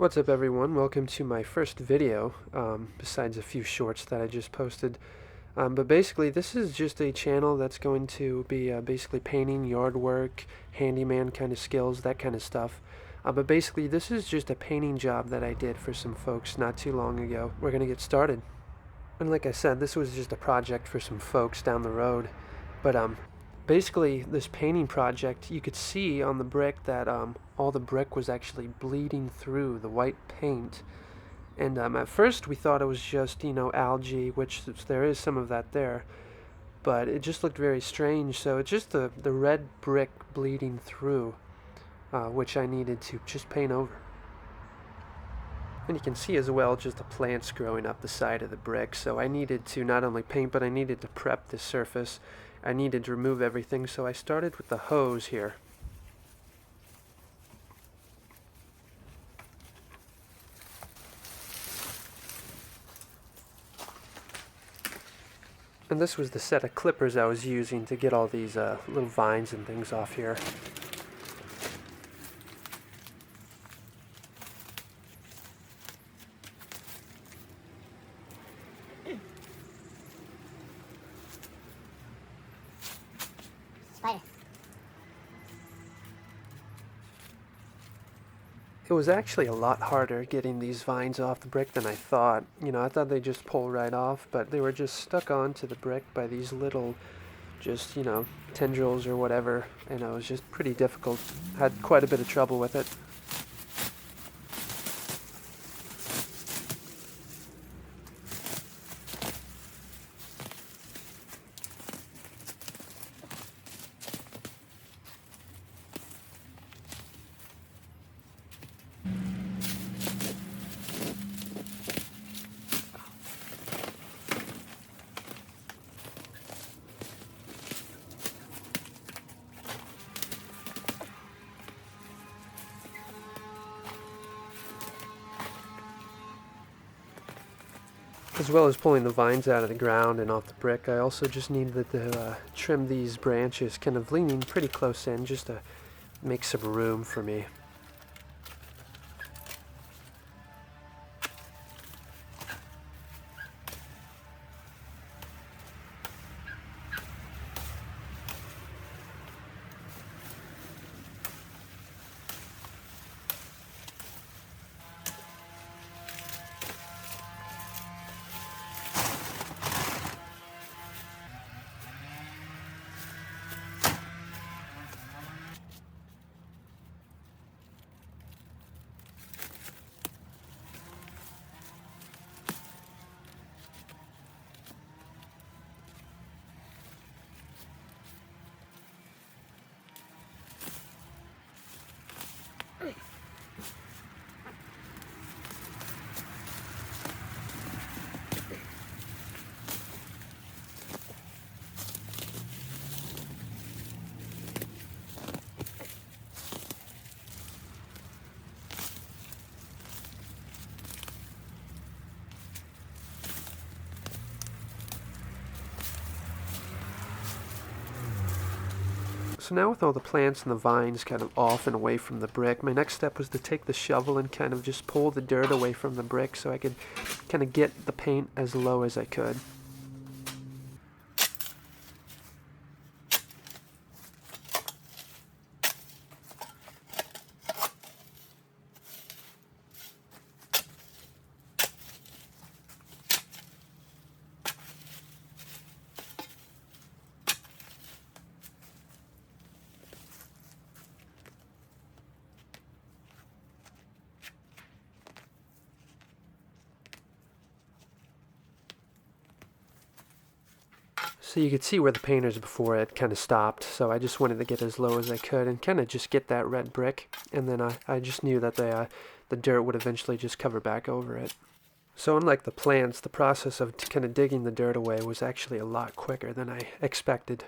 What's up everyone, welcome to my first video, besides a few shorts that I just posted. But basically this is just a channel that's going to be basically painting, yard work, handyman kind of skills, that kind of stuff. But basically this is just a painting job that I did for some folks not too long ago. We're going to get started. And like I said, this was just a project for some folks down the road. But basically this painting project, you could see on the brick that all the brick was actually bleeding through the white paint. And at first we thought it was just, algae, which there is some of that there. But it just looked very strange, so it's just the red brick bleeding through, which I needed to just paint over. And you can see as well just the plants growing up the side of the brick, so I needed to not only paint, but I needed to prep the surface. I needed to remove everything, so I started with the hose here. And this was the set of clippers I was using to get all these little vines and things off here. Spider. It was actually a lot harder getting these vines off the brick than I thought. I thought they'd just pull right off, but they were just stuck onto the brick by these little, just, tendrils or whatever, and it was just pretty difficult. Had quite a bit of trouble with it. As well as pulling the vines out of the ground and off the brick, I also just needed to trim these branches, kind of leaning pretty close in, just to make some room for me. So now with all the plants and the vines kind of off and away from the brick, my next step was to take the shovel and kind of just pull the dirt away from the brick so I could kind of get the paint as low as I could. So you could see where the painters before it kind of stopped, so I just wanted to get as low as I could and kind of just get that red brick, and then I just knew that the dirt would eventually just cover back over it. So unlike the plants, the process of kind of digging the dirt away was actually a lot quicker than I expected.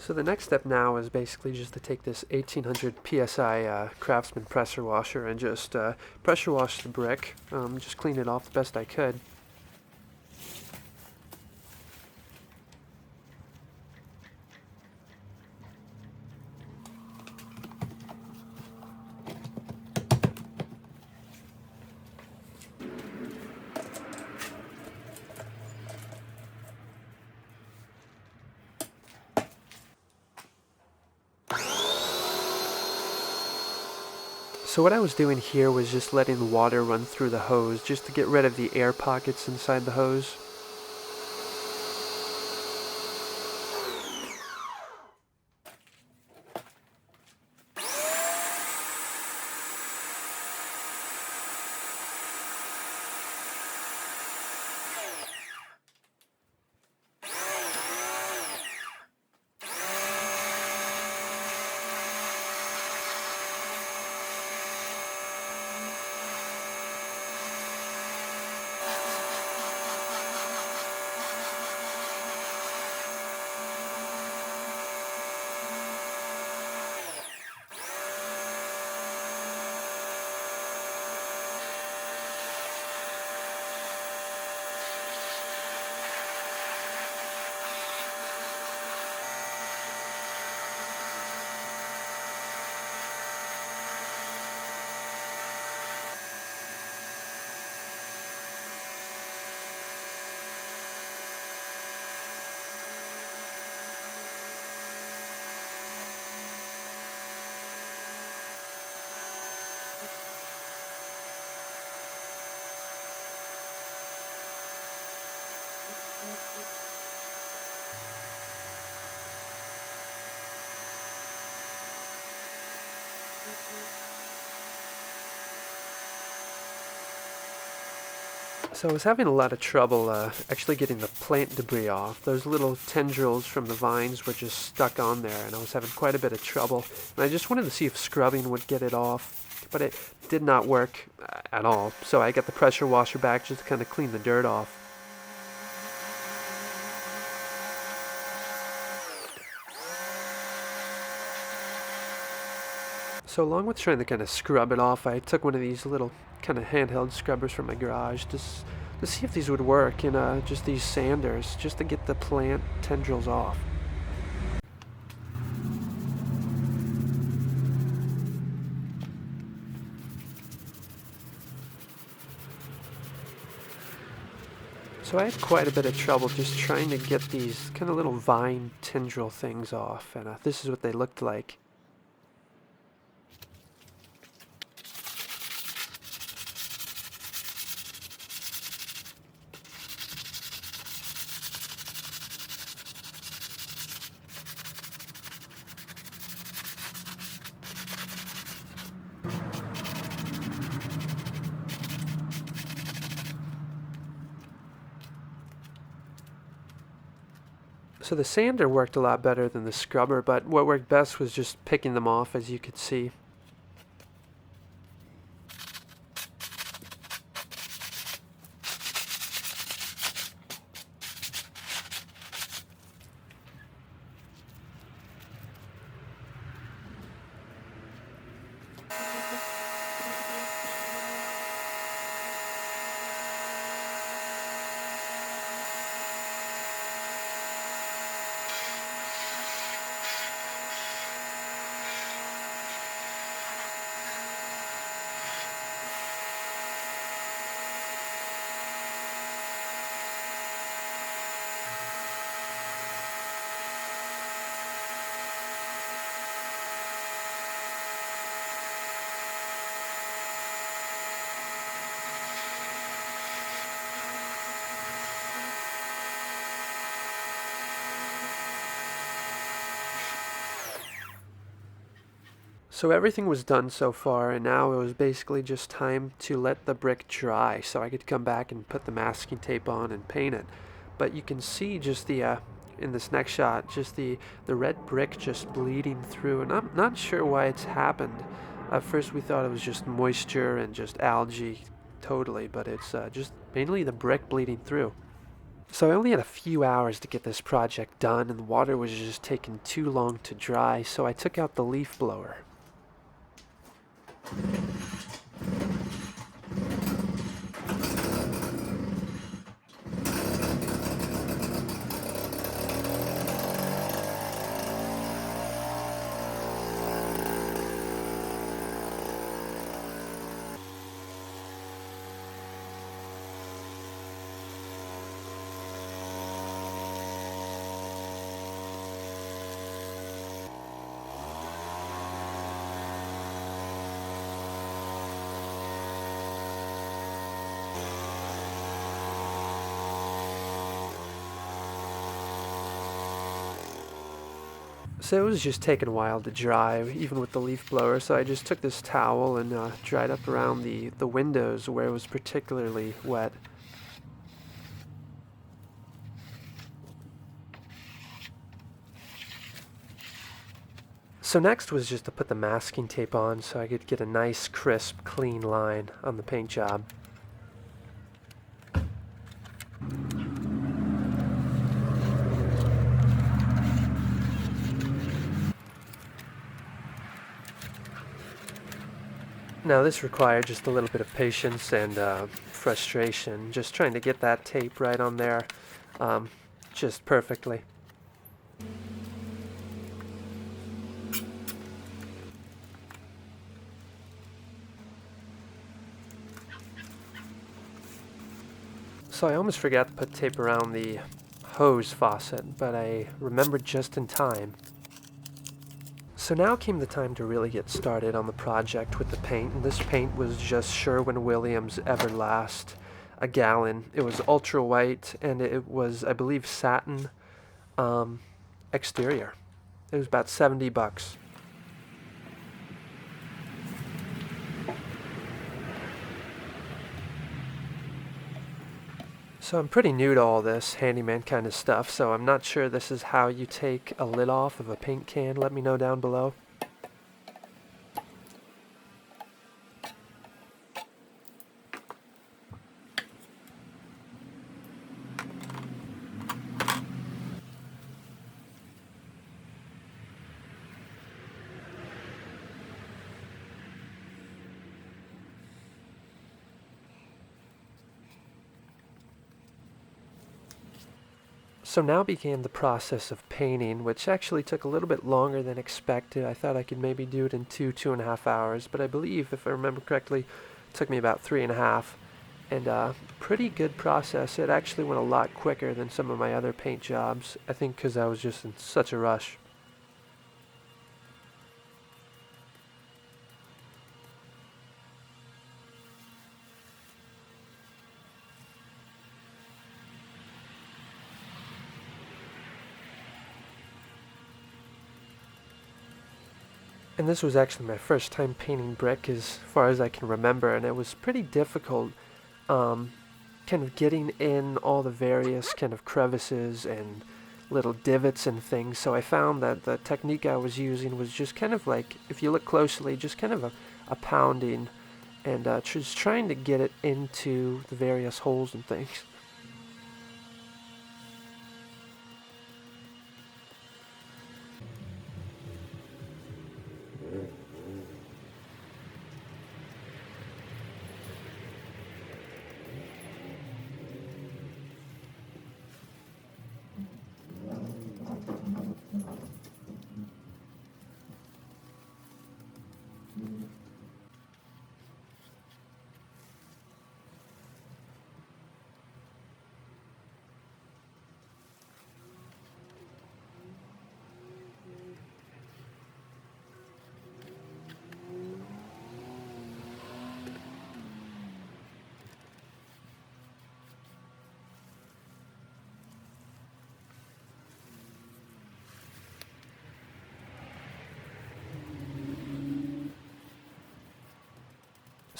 So the next step now is basically just to take this 1800 psi Craftsman pressure washer and just pressure wash the brick, just clean it off the best I could. So what I was doing here was just letting water run through the hose just to get rid of the air pockets inside the hose. So I was having a lot of trouble actually getting the plant debris off. Those little tendrils from the vines were just stuck on there, and I was having quite a bit of trouble. And I just wanted to see if scrubbing would get it off, but it did not work at all. So I got the pressure washer back just to kind of clean the dirt off. So along with trying to kind of scrub it off, I took one of these little kind of handheld scrubbers from my garage to see if these would work in just these sanders, just to get the plant tendrils off. So I had quite a bit of trouble just trying to get these kind of little vine tendril things off, and this is what they looked like. So the sander worked a lot better than the scrubber, but what worked best was just picking them off, as you could see. So everything was done so far, and now it was basically just time to let the brick dry so I could come back and put the masking tape on and paint it. But you can see just in this next shot, just the red brick just bleeding through, and I'm not sure why it's happened. At first we thought it was just moisture and just algae totally, but it's just mainly the brick bleeding through. So I only had a few hours to get this project done, and the water was just taking too long to dry, so I took out the leaf blower. So it was just taking a while to dry, even with the leaf blower, so I just took this towel and dried up around the windows where it was particularly wet. So next was just to put the masking tape on so I could get a nice, crisp, clean line on the paint job. Now this required just a little bit of patience and frustration, just trying to get that tape right on there um, just perfectly. So I almost forgot to put tape around the hose faucet, but I remembered just in time. So now came the time to really get started on the project with the paint, and this paint was just Sherwin-Williams Everlast, a gallon. It was ultra white, and it was, I believe, satin exterior. It was about $70. So I'm pretty new to all this handyman kind of stuff, so I'm not sure this is how you take a lid off of a paint can. Let me know down below. So now began the process of painting, which actually took a little bit longer than expected. I thought I could maybe do it in 2.5 hours, but I believe, if I remember correctly, it took me about 3.5. And pretty good process. It actually went a lot quicker than some of my other paint jobs, I think because I was just in such a rush. And this was actually my first time painting brick as far as I can remember, and it was pretty difficult um, kind of getting in all the various kind of crevices and little divots and things. So I found that the technique I was using was just kind of like, if you look closely, just kind of a pounding and just trying to get it into the various holes and things.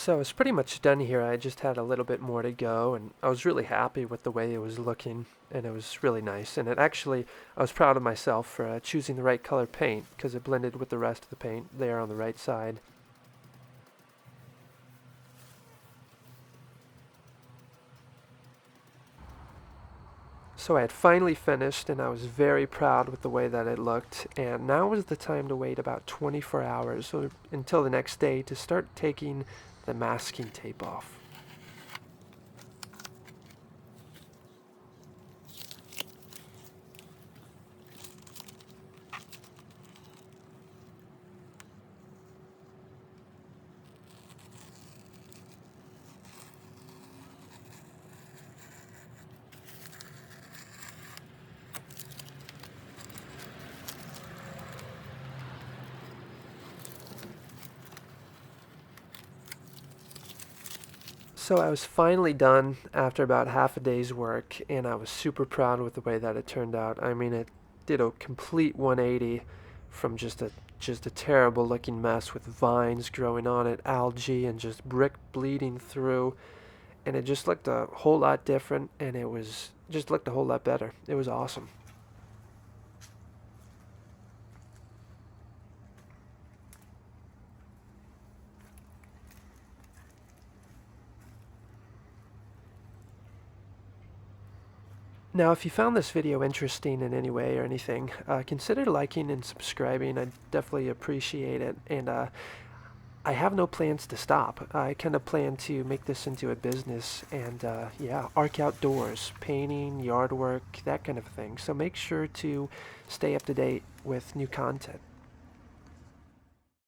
So I was pretty much done here. I just had a little bit more to go, and I was really happy with the way it was looking, and it was really nice. And it actually, I was proud of myself for choosing the right color paint because it blended with the rest of the paint there on the right side. So I had finally finished and I was very proud with the way that it looked, and now was the time to wait about 24 hours or until the next day to start taking the masking tape off. So I was finally done after about half a day's work, and I was super proud with the way that it turned out. I mean, it did a complete 180 from just a terrible looking mess with vines growing on it, algae, and just brick bleeding through, and it just looked a whole lot different, and it was just looked a whole lot better. It was awesome. Now, if you found this video interesting in any way or anything, consider liking and subscribing. I'd definitely appreciate it. And I have no plans to stop. I kind of plan to make this into a business and, yeah, ArkOutdoors, painting, yard work, that kind of thing. So make sure to stay up to date with new content.